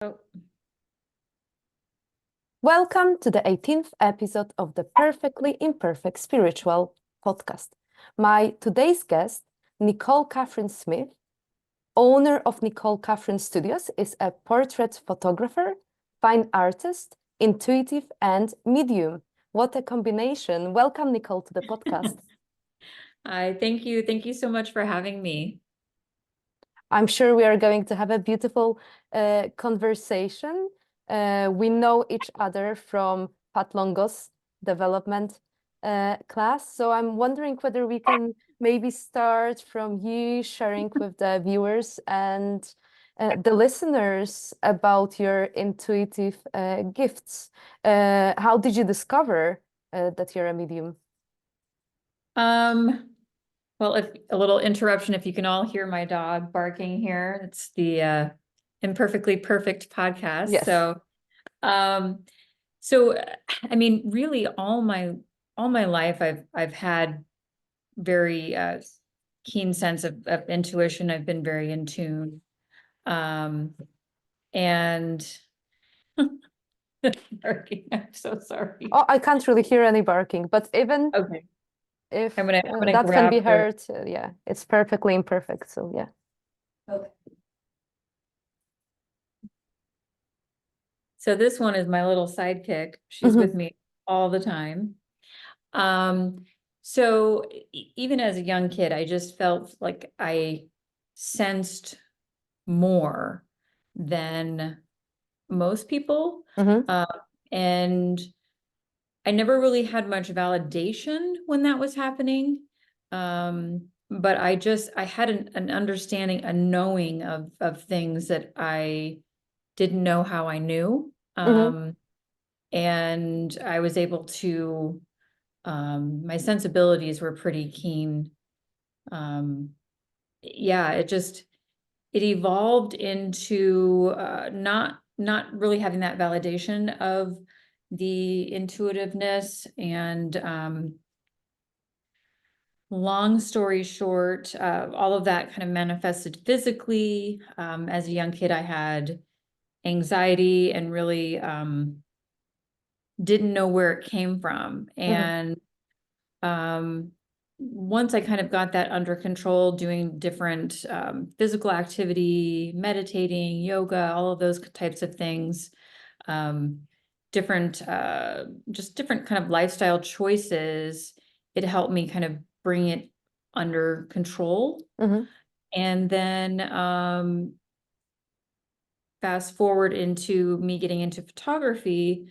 Oh, Welcome to the 18th episode of the Perfectly Imperfect Spiritual Podcast. My today's guest, Nichole Kathryn Smith, owner of Nichole Kathryn Studios, is a portrait photographer, fine artist, intuitive, and medium. What a combination. Welcome, Nichole, to the podcast. thank you. Thank you so much for having me. I'm sure we are going to have a beautiful conversation. We know each other from Pat Longo's development class. So I'm wondering whether we can maybe start from you sharing with the viewers and the listeners about your intuitive gifts. How did you discover that you're a medium? Well, if a little interruption, if you can all hear my dog barking here, it's the Imperfectly Perfect podcast. Yes. Um, so I mean, really all my life I've had very keen sense of intuition. I've been very in tune. And barking, I'm so sorry. Oh, I can't really hear any barking, but even Okay. if I'm gonna that can be grab her. heard, yeah, it's perfectly imperfect. So yeah. Okay. So this one is my little sidekick. She's with me all the time. So even as a young kid, I just felt like I sensed more than most people. Mm-hmm. And I never really had much validation when that was happening. But I had an understanding, a knowing of things that I didn't know how I knew. Mm-hmm. And I was able to, my sensibilities were pretty keen. Um, yeah, it evolved into not really having that validation of the intuitiveness. And long story short, all of that kind of manifested physically. As a young kid, I had anxiety and really didn't know where it came from. Mm-hmm. And once I kind of got that under control, doing different physical activity, meditating, yoga, all of those types of things, um, different, just different kind of lifestyle choices, it helped me kind of bring it under control. Mm-hmm. And then fast forward into me getting into photography.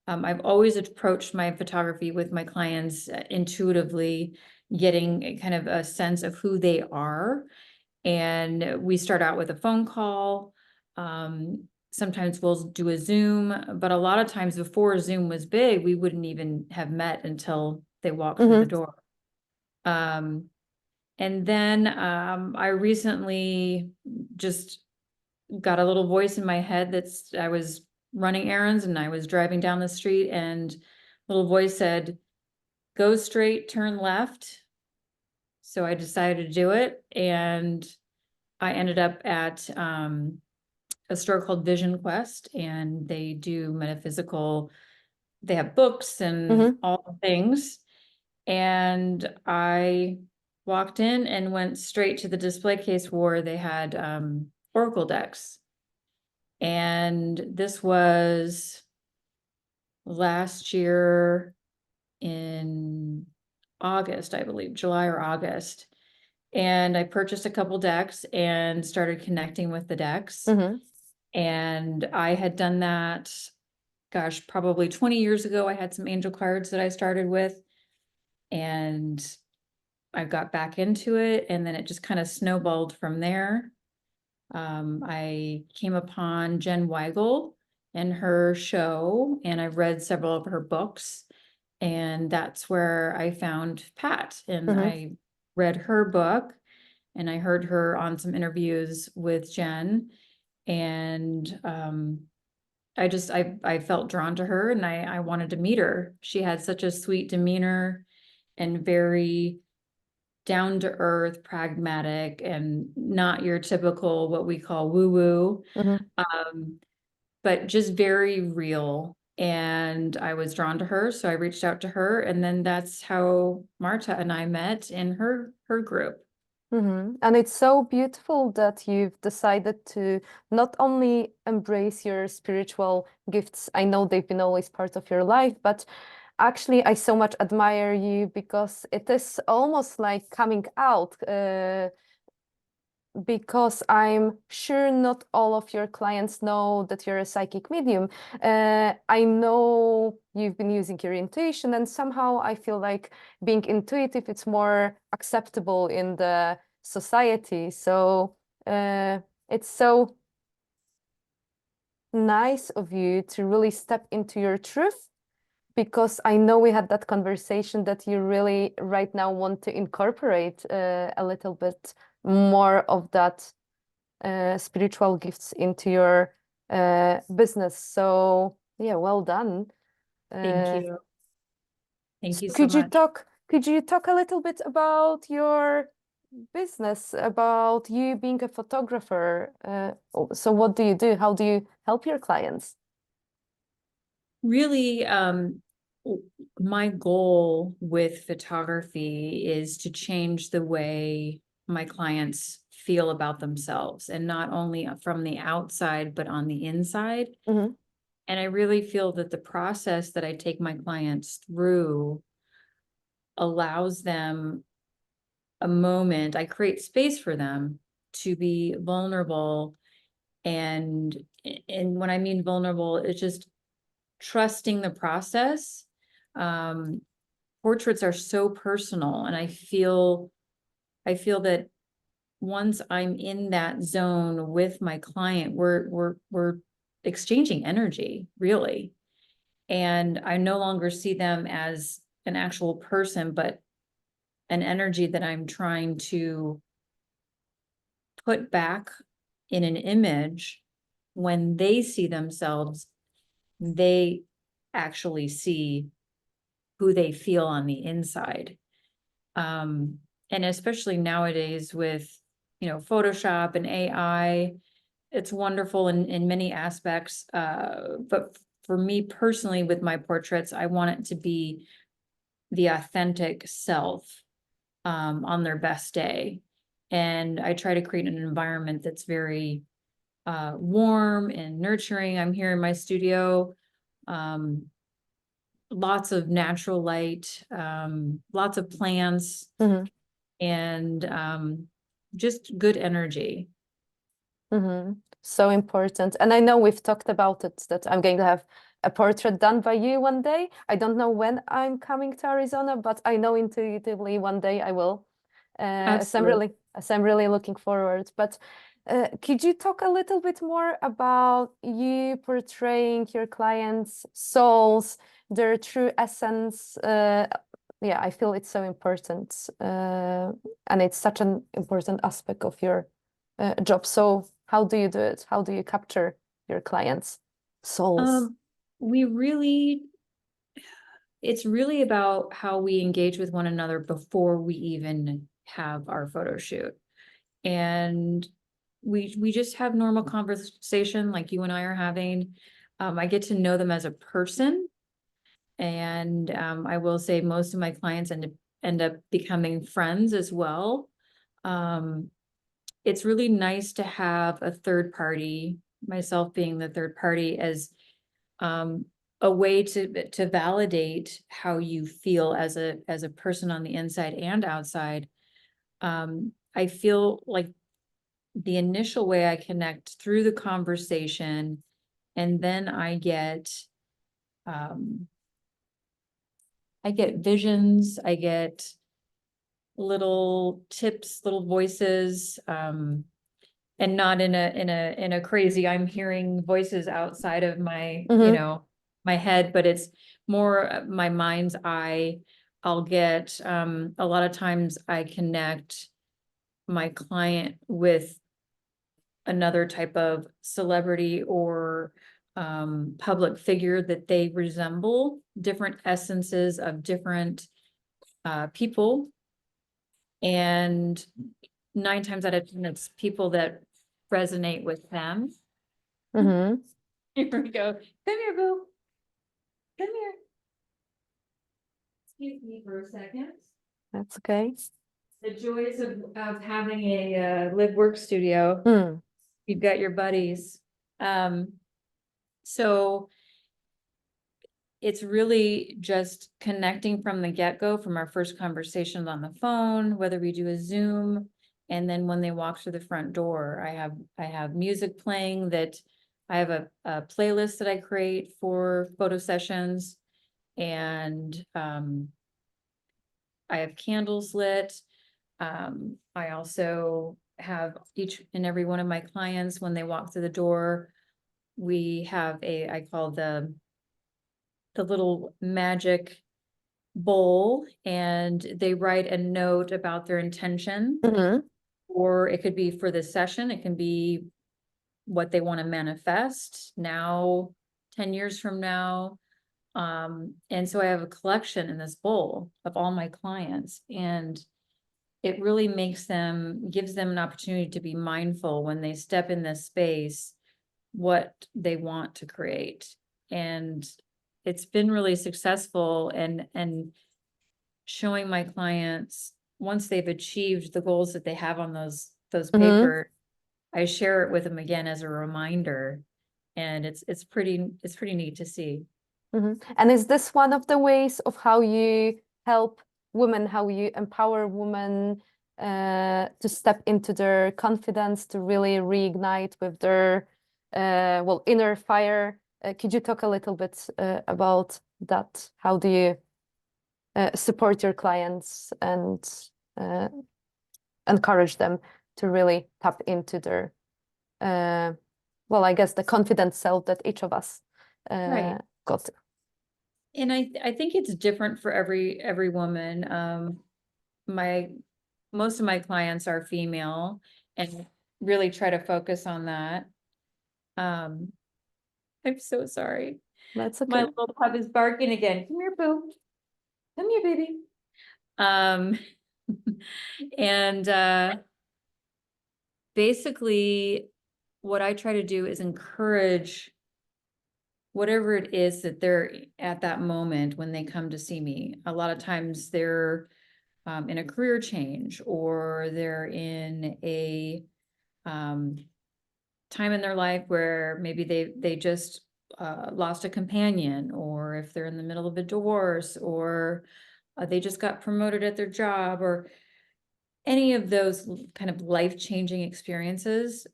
I've always approached my photography with my clients intuitively, getting a kind of a sense of who they are. And we start out with a phone call. Sometimes we'll do a Zoom, but a lot of times before Zoom was big, we wouldn't even have met until they walked through the Mm-hmm. door. And then I recently just got a little voice in my head I was running errands and I was driving down the street, and little voice said, go straight, turn left. So I decided to do it, and I ended up at a store called Vision Quest, and they do metaphysical, they have books and Mm-hmm. all the things. And I walked in and went straight to the display case where they had oracle decks. And this was last year in August, I believe, July or August. And I purchased a couple decks and started connecting with the decks. Mm-hmm. And I had done that, gosh, probably 20 years ago. I had some angel cards that I started with, and I got back into it, and then it just kind of snowballed from there. I came upon Jen Weigel and her show, and I read several of her books, and that's where I found Pat. And Mm-hmm. I read her book, and I heard her on some interviews with Jen, and I felt drawn to her, and I wanted to meet her. She had such a sweet demeanor and very down to earth, pragmatic, and not your typical what we call woo woo. Mm-hmm. Um, but just very real. And I was drawn to her, so I reached out to her, and then that's how Marta and I met in her group. And it's so beautiful that you've decided to not only embrace your spiritual gifts. I know they've been always part of your life, but actually, I so much admire you because it is almost like coming out. Because I'm sure not all of your clients know that you're a psychic medium. I know you've been using your intuition, and somehow I feel like being intuitive, it's more acceptable in the society. So it's so nice of you to really step into your truth, because I know we had that conversation that you really right now want to incorporate a little bit more of that spiritual gifts into your business. So yeah, well done. Thank Uh, you. Thank you so so much. could you talk a little bit about your business, about you being a photographer? So what do you do? How do you help your clients? Really, my goal with photography is to change the way my clients feel about themselves, and not only from the outside, but on the inside. Hmm. And I really feel that the process that I take my clients through allows them a moment. I create space for them to be vulnerable. And when I mean vulnerable, it's just trusting the process. Um, Portraits are so personal, and I feel that once I'm in that zone with my client, we're exchanging energy, really. And I no longer see them as an actual person, but an energy that I'm trying to put back in an image. When they see themselves, they actually see who they feel on the inside. And especially nowadays with, Photoshop and AI, it's wonderful in many aspects. But for me personally, with my portraits, I want it to be the authentic self, on their best day. And I try to create an environment that's very warm and nurturing. I'm here in my studio. Um, Lots of natural light, lots of plants, Hmm. and just good energy. So important. And I know we've talked about it, that I'm going to have a portrait done by you one day. I don't know when I'm coming to Arizona, but I know intuitively one day I will. Absolutely. So I'm really looking forward. But could you talk a little bit more about you portraying your clients' souls, their true essence? Yeah, I feel it's so important, and it's such an important aspect of your job. So how do you do it? How do you capture your clients' souls? Um, we really, it's really about how we engage with one another before we even have our photo shoot. And we just have normal conversation like you and I are having. I get to know them as a person. And I will say most of my clients end up becoming friends as well. Um, it's really nice to have a third party, myself being the third party, as um, a way to validate how you feel as a person on the inside and outside. I feel like the initial way I connect through the conversation, and then um, I get visions, I get little tips, little voices, and not in a crazy, I'm hearing voices outside of my, Mm-hmm. my head, but it's more my mind's eye. I'll get, a lot of times I connect my client with another type of celebrity or public figure that they resemble, different essences of different people. And 9 times out of 10, it's people that resonate with them. Mm-hmm. Here we go. Come here, boo. Come here. Excuse me for a second. That's okay. The joys of having a live work studio. Mm. You've got your buddies. So it's really just connecting from the get-go, from our first conversations on the phone, whether we do a Zoom, and then when they walk through the front door, I have music playing that I have a playlist that I create for photo sessions, and I have candles lit. I also have each and every one of my clients, when they walk through the door, we have I call the little magic bowl, and they write a note about their intention, Mhm. or it could be for the session. It can be what they want to manifest now, 10 years from now. And so I have a collection in this bowl of all my clients, and it really gives them an opportunity to be mindful when they step in this space, what they want to create. And it's been really successful, and showing my clients, once they've achieved the goals that they have on those Mhm. paper, I share it with them again as a reminder. And it's pretty neat to see. Mhm. And is this one of the ways of how you help women, how you empower women to step into their confidence, to really reignite with their inner fire? Could you talk a little bit about that? How do you support your clients and uh, encourage them to really tap into their I guess the confident self that each of us Right. got. And I think it's different for every woman. Most of my clients are female, and really try to focus on that. I'm so sorry. That's My okay. little pup is barking again. Come here, boo. Come here, baby. And basically what I try to do is encourage whatever it is that they're at that moment when they come to see me. A lot of times they're in a career change, or they're in a time in their life where maybe they just lost a companion, or if they're in the middle of a divorce, or they just got promoted at their job, or any of those kind of life-changing experiences.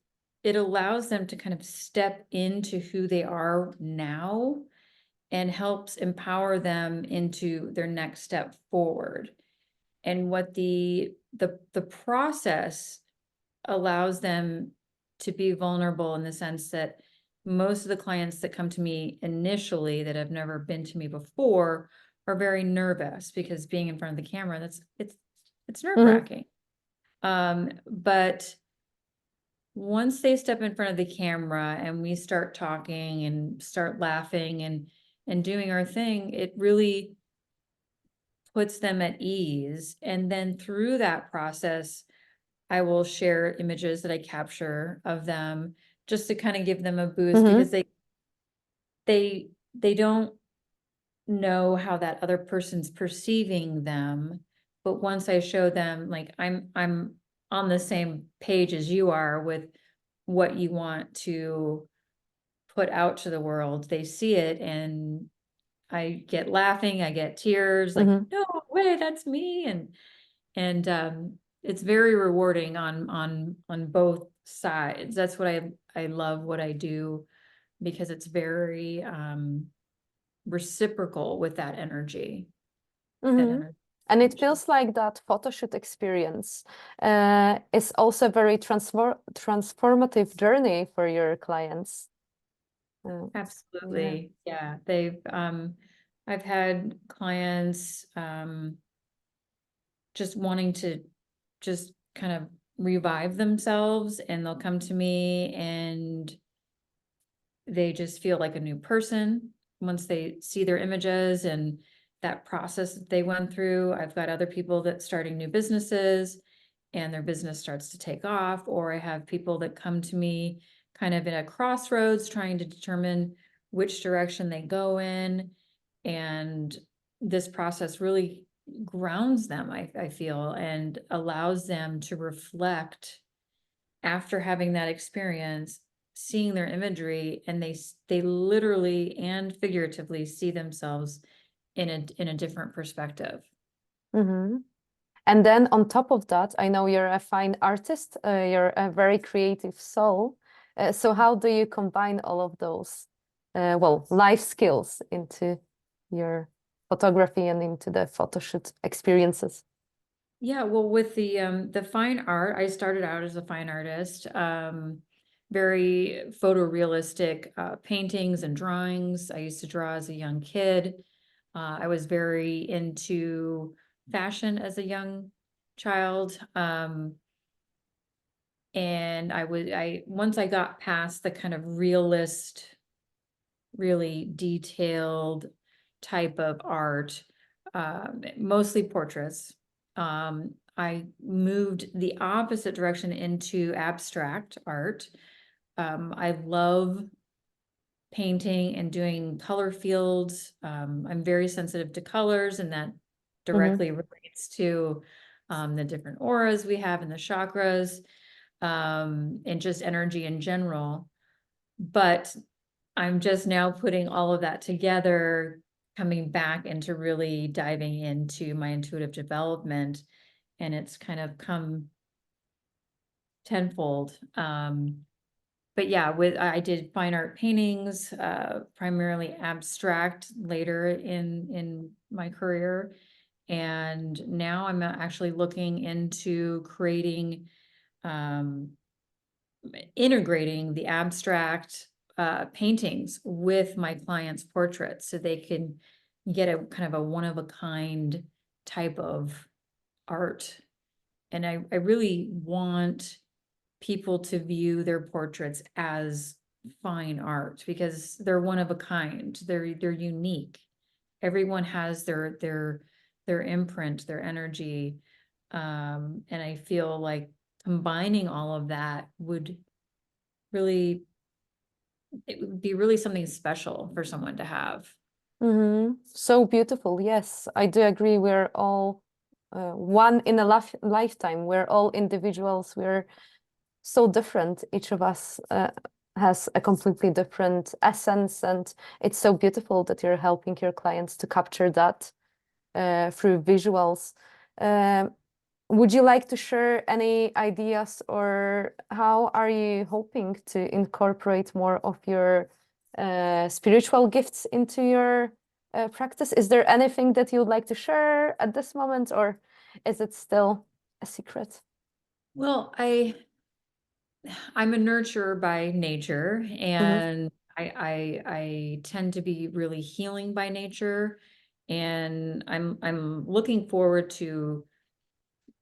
It allows them to kind of step into who they are now, and helps empower them into their next step forward. And what the process allows them to be vulnerable, in the sense that most of the clients that come to me initially that have never been to me before are very nervous, because being in front of the camera, it's nerve-wracking. But once they step in front of the camera and we start talking and start laughing and doing our thing, it really puts them at ease. And then through that process, I will share images that I capture of them, just to kind of give them a boost, because they don't know how that other person's perceiving them. But once I show them, like, I'm on the same page as you are with what you want to put out to the world, they see it, and I get laughing, I get tears, like, no way, that's me. And it's very rewarding on both sides. That's what I love what I do, because it's very reciprocal with that energy. That energy. And it feels like that photo shoot experience is also a very transformative journey for your clients. Absolutely. Yeah. I've had clients just wanting to just kind of revive themselves, and they'll come to me and they just feel like a new person once they see their images and that process that they went through. I've got other people that starting new businesses, and their business starts to take off, or I have people that come to me kind of in a crossroads, trying to determine which direction they go in. And this process really grounds them, I feel, and allows them to reflect after having that experience, seeing their imagery, and they literally and figuratively see themselves in a different perspective. Mm-hmm. And then on top of that, I know you're a fine artist, you're a very creative soul. So how do you combine all of those, well, life skills into your photography and into the photo shoot experiences? Yeah, well, with the fine art, I started out as a fine artist, very photorealistic paintings and drawings. I used to draw as a young kid. I was very into fashion as a young child. And once I got past the kind of realist, really detailed type of art, mostly portraits, I moved the opposite direction into abstract art. I love painting and doing color fields. I'm very sensitive to colors, and that Mm-hmm. directly relates to the different auras we have in the chakras, and just energy in general. But I'm just now putting all of that together, coming back into really diving into my intuitive development, and it's kind of come tenfold. But yeah, I did fine art paintings, primarily abstract later in my career. And now I'm actually looking into creating, um, integrating the abstract paintings with my clients' portraits so they can get a kind of a one of a kind type of art. And I really want people to view their portraits as fine art because they're one of a kind. They're unique. Everyone has their imprint, their energy. And I feel like combining all of that would really, it would be really something special for someone to have. Mm-hmm. So beautiful. Yes, I do agree. We're all one in a lifetime. We're all individuals. We're so different. Each of us has a completely different essence, and it's so beautiful that you're helping your clients to capture that through visuals. Um, would you like to share any ideas, or how are you hoping to incorporate more of your spiritual gifts into your practice? Is there anything that you would like to share at this moment, or is it still a secret? Well, I'm a nurturer by nature, Mm-hmm. and I tend to be really healing by nature, and I'm looking forward to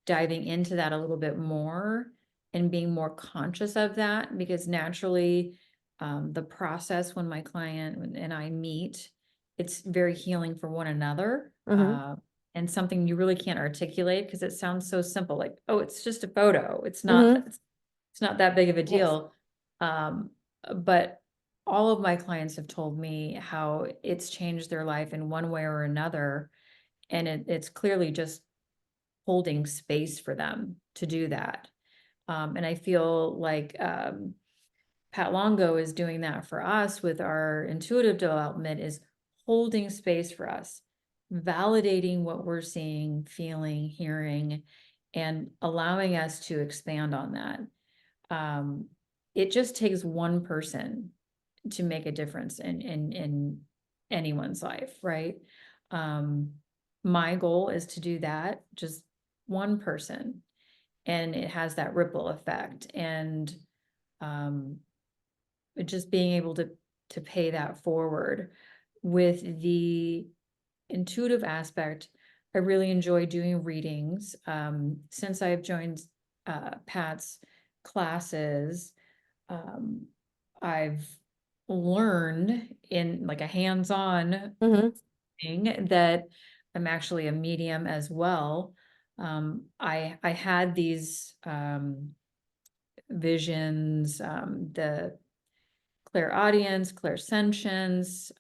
diving into that a little bit more and being more conscious of that, because naturally, the process when my client and I meet, it's very healing for one another. Mm-hmm. And something you really can't articulate because it sounds so simple, like, oh, it's just a photo. Mm-hmm. It's not that big of a Yes. deal. Um, but all of my clients have told me how it's changed their life in one way or another. And it's clearly just holding space for them to do that. And I feel like Pat Longo is doing that for us with our intuitive development, is holding space for us, validating what we're seeing, feeling, hearing, and allowing us to expand on that. It just takes one person to make a difference in anyone's life, right? Um, my goal is to do that, just one person, and it has that ripple effect. And um, just being able to pay that forward with the intuitive aspect. I really enjoy doing readings. Since I've joined Pat's classes, um, I've learned in like a hands-on Mm-hmm. thing that I'm actually a medium as well. I had these visions, the clairaudience, clairsentience,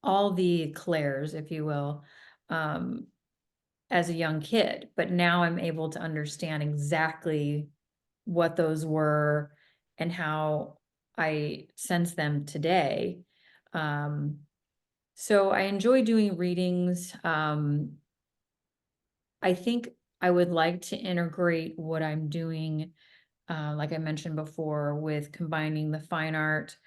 all the clairs, if you will, as a young kid. But now I'm able to understand exactly what those were and how I sense them today. So I enjoy doing readings. I think I would like to integrate what I'm doing, like I mentioned before, with combining the fine art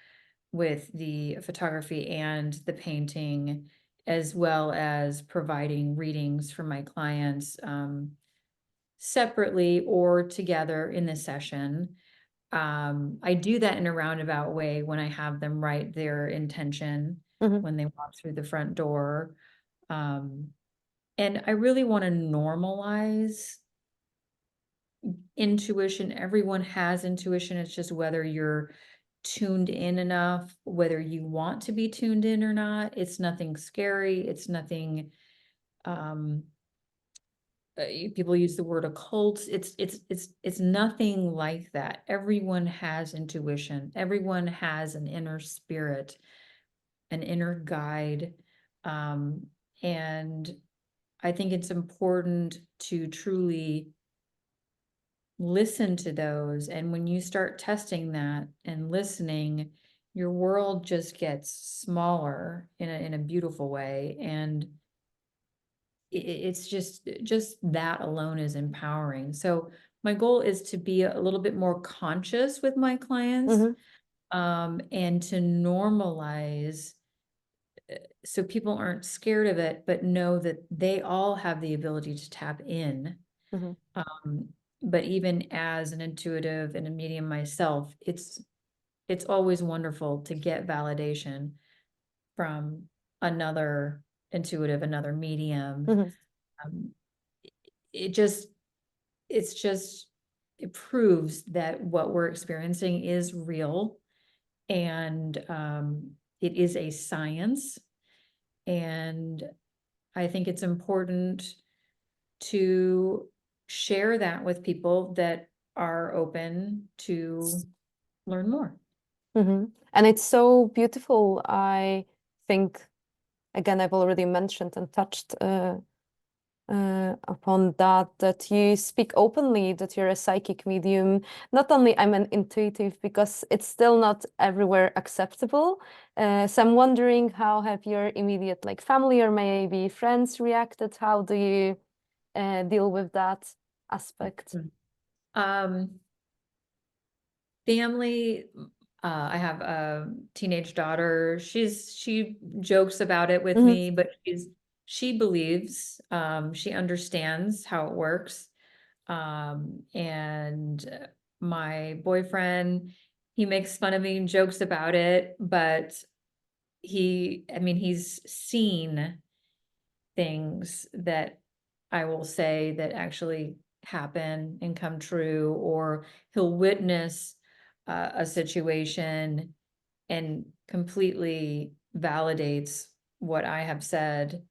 with the photography and the painting, as well as providing readings for my clients, separately or together in the session. I do that in a roundabout way when I have them write their intention Mhm. when they walk through the front door. Um, and I really want to normalize intuition. Everyone has intuition. It's just whether you're tuned in enough, whether you want to be tuned in or not. It's nothing scary. It's nothing, um, people use the word occult. It's nothing like that. Everyone has intuition. Everyone has an inner spirit, an inner guide. And I think it's important to truly listen to those. And when you start testing that and listening, your world just gets smaller in a beautiful way. And it's just that alone is empowering. So my goal is to be a little bit more conscious with my clients, Mhm. and to normalize, so people aren't scared of it, but know that they all have the ability to tap in. Mhm. But even as an intuitive and a medium myself, it's always wonderful to get validation from another intuitive, another medium. Mhm. Um, it just, it's just, it proves that what we're experiencing is real, and it is a science. And I think it's important to share that with people that are open to learn more. Mhm. And it's so beautiful. I think, again, I've already mentioned and touched upon that, that you speak openly, that you're a psychic medium. Not only I'm an intuitive, because it's still not everywhere acceptable. So I'm wondering, how have your immediate like family or maybe friends reacted? How do you deal with that aspect? Um, Family, I have a teenage daughter. She jokes about it with Mhm. me, but she believes, she understands how it works. And my boyfriend, he makes fun of me and jokes about it, but I mean, he's seen things that I will say that actually happen and come true, or he'll witness a situation and completely validates what I have said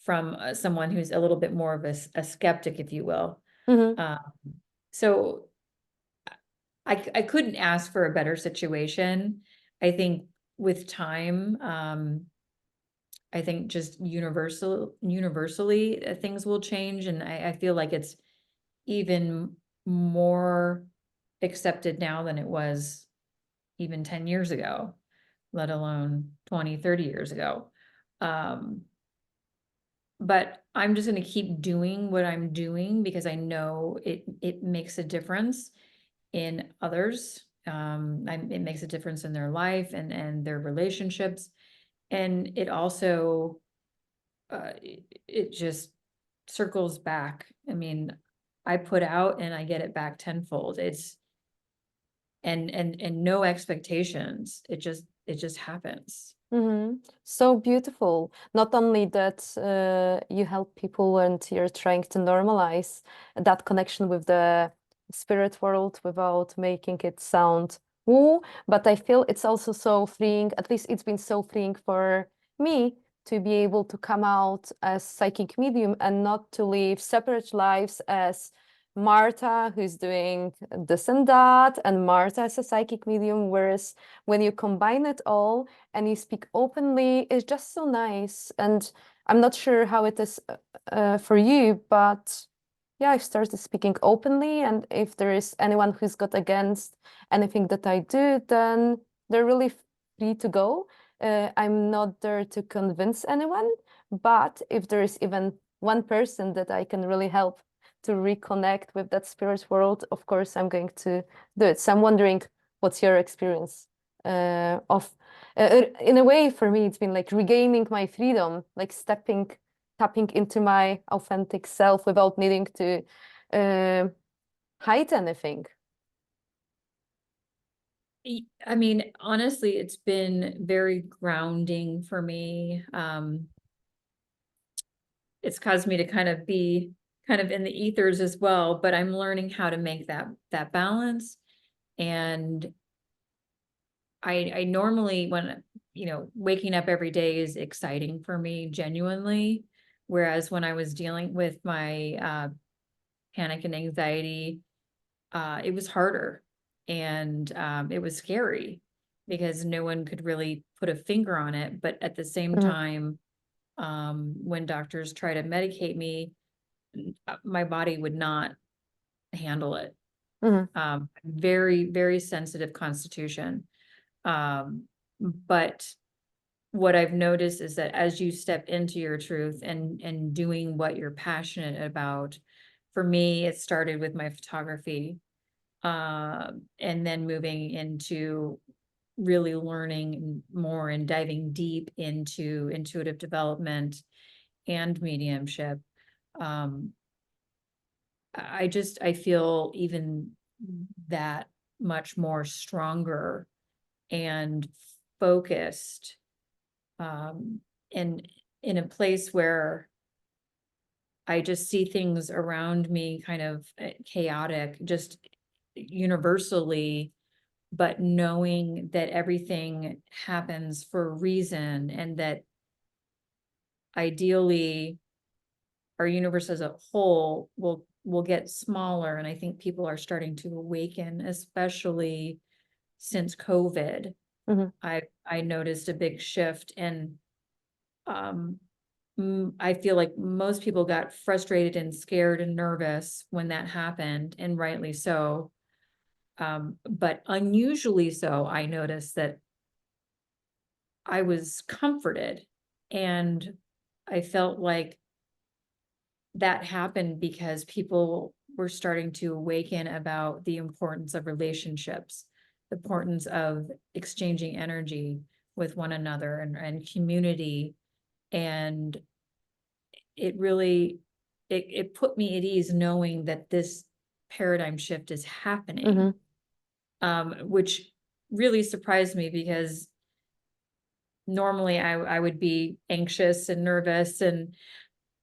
from someone who's a little bit more of a skeptic, if you will. Mhm. Um, so I couldn't ask for a better situation. I think with time, I think just universally, things will change, and I feel like it's even more accepted now than it was even 10 years ago, let alone 20, 30 years ago. Um, but I'm just going to keep doing what I'm doing because I know it makes a difference in others. It makes a difference in their life and their relationships. And it also, it just circles back. I mean, I put out and I get it back tenfold. It's and no expectations. It just happens. Mm-hmm. So beautiful. Not only that you help people and you're trying to normalize that connection with the spirit world without making it sound woo, but I feel it's also so freeing. At least it's been so freeing for me to be able to come out as psychic medium and not to live separate lives as Marta who's doing this and that, and Marta is a psychic medium. Whereas when you combine it all and you speak openly, it's just so nice. And I'm not sure how it is for you, but yeah, I started speaking openly. And if there is anyone who's got against anything that I do, then they're really free to go. I'm not there to convince anyone, but if there is even one person that I can really help to reconnect with that spirit world, of course, I'm going to do it. So I'm wondering, what's your experience of, in a way, for me, it's been like regaining my freedom, like tapping into my authentic self without needing to hide anything. I mean, honestly, it's been very grounding for me. It's caused me to kind of be kind of in the ethers as well, but I'm learning how to make that balance. And I normally, when, waking up every day is exciting for me genuinely. Whereas when I was dealing with my panic and anxiety, it was harder, and it was scary because no one could really put a finger on it. But at the same time, when doctors try to medicate me, my body would not handle it. Very, very sensitive constitution. But what I've noticed is that as you step into your truth and doing what you're passionate about, for me, it started with my photography, and then moving into really learning more and diving deep into intuitive development and mediumship. I feel even that much more stronger and focused, and in a place where I just see things around me kind of chaotic, just universally, but knowing that everything happens for a reason, and that ideally our universe as a whole will get smaller. And I think people are starting to awaken, especially since COVID. I noticed a big shift, and I feel like most people got frustrated and scared and nervous when that happened, and rightly so. But unusually so, I noticed that I was comforted, and I felt like that happened because people were starting to awaken about the importance of relationships, the importance of exchanging energy with one another, and community. And it really, it put me at ease knowing that this paradigm shift is happening, which really surprised me, because normally I would be anxious and nervous, and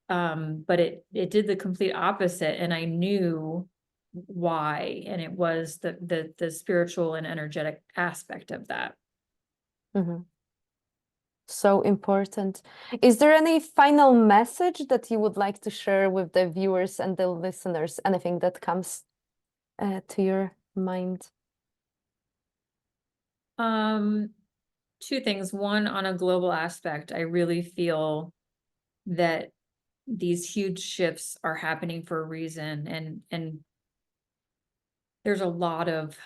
but it did the complete opposite, and I knew why, and it was the spiritual and energetic aspect of that. So important. Is there any final message that you would like to share with the viewers and the listeners? Anything that comes to your mind? Two things. One, on a global aspect, I really feel that these huge shifts are happening for a reason, and there's a lot of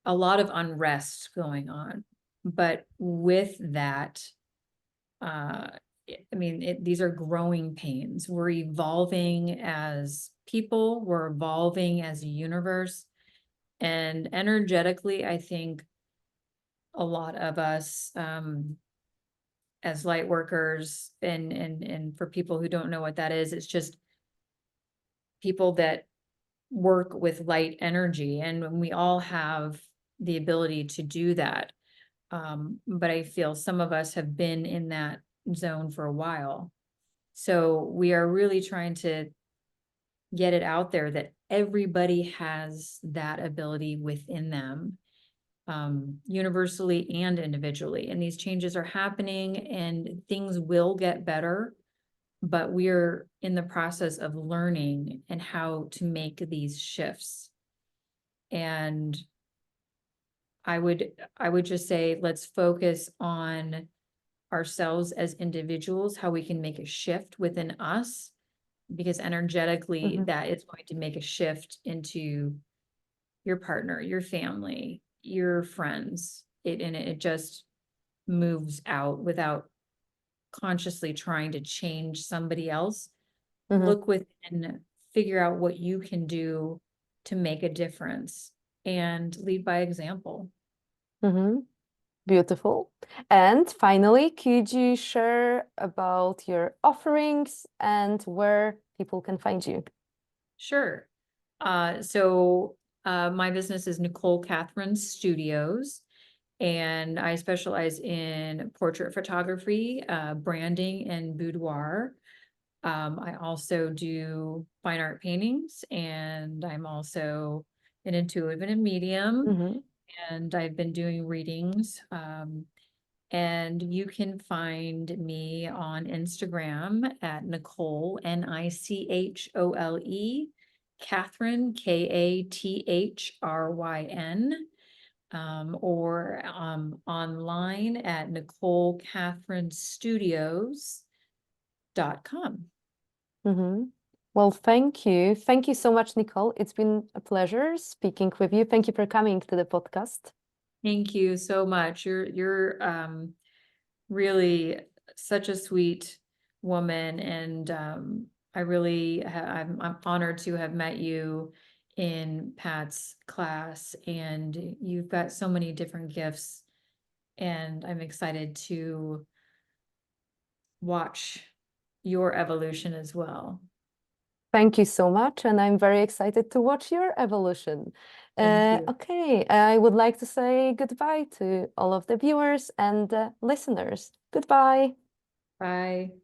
unrest going on. But with that, I mean, these are growing pains. We're evolving as people, we're evolving as a universe, and energetically, I think a lot of us, as light workers, and for people who don't know what that is, it's just people that work with light energy, and we all have the ability to do that. But I feel some of us have been in that zone for a while. So we are really trying to get it out there that everybody has that ability within them, universally and individually. And these changes are happening, and things will get better. but we're in the process of learning and how to make these shifts. And I would just say, let's focus on ourselves as individuals, how we can make a shift within us, because energetically that is going to make a shift into your partner, your family, your friends. It just moves out without consciously trying to change somebody else. Look within, figure out what you can do to make a difference, and lead by example. Beautiful. And finally, could you share about your offerings and where people can find you? Sure. So my business is Nichole Kathryn Studios, and I specialize in portrait photography, branding, and boudoir. I also do fine art paintings, and I'm also an intuitive and a medium, and I've been doing readings. And you can find me on Instagram at Nichole, Nichole, Kathryn, Kathryn, or online at NicholeKathrynStudios.com. Well, thank you. Thank you so much, Nichole. It's been a pleasure speaking with you. Thank you for coming to the podcast. Thank you so much. You're really such a sweet woman, and I really I'm honored to have met you in Pat's class, and you've got so many different gifts, and I'm excited to watch your evolution as well. Thank you so much, and I'm very excited to watch your evolution. Thank you. Okay, I would like to say goodbye to all of the viewers and listeners. Goodbye. Bye.